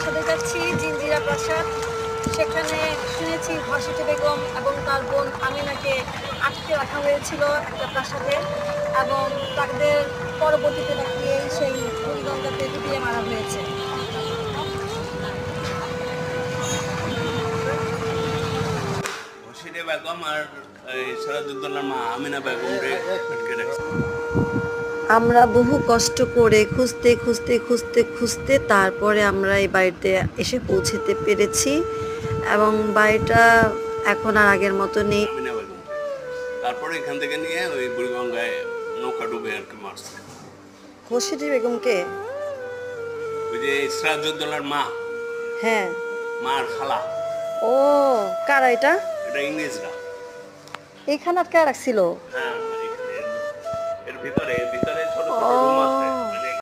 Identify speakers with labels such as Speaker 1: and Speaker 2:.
Speaker 1: প্রাসাদে যাচ্ছি, জিঞ্জিরা প্রাসাদ। সেখানে শুনেছি ঘসেটে বেগম এবং তার বোন আমিনাকে আটকে রাখা হয়েছিল একটা প্রাসাদে, এবং তাদের পরবর্তীতে নাকি সেই বুড়িগঙ্গাতে ডুবিয়ে মারা হয়েছে।
Speaker 2: ঘসেটে বেগম আর সিরাজউদ্দৌলার মা আমিনা বেগম রে আটকে রাখছে।
Speaker 1: আমরা বহু কষ্ট করে খুঁজতে খুঁজতে খুঁজতে খুঁজতে তারপরে আমরা এই বাড়িতে এসে পৌঁছতে পেরেছি, এবং বাড়িটা এখন আর আগের মতো নেই।
Speaker 2: আমিনা বেগম রে তারপরে এখান থেকে নিয়ে ওই বুড়িগঙ্গায় নৌকা ডুবে আর কি মারছে।
Speaker 1: ঘসেটে বেগমকে?
Speaker 2: ওই যে সিরাজউদ্দৌলার মা,
Speaker 1: হ্যাঁ।
Speaker 2: মার খালা।
Speaker 1: ও, কারা এটা?
Speaker 2: এটা ইংরেজরা।
Speaker 1: এখানে আটকে রাখছিল?
Speaker 2: হ্যাঁ, এর ভিতরে ছোট ছোট রুম আছে।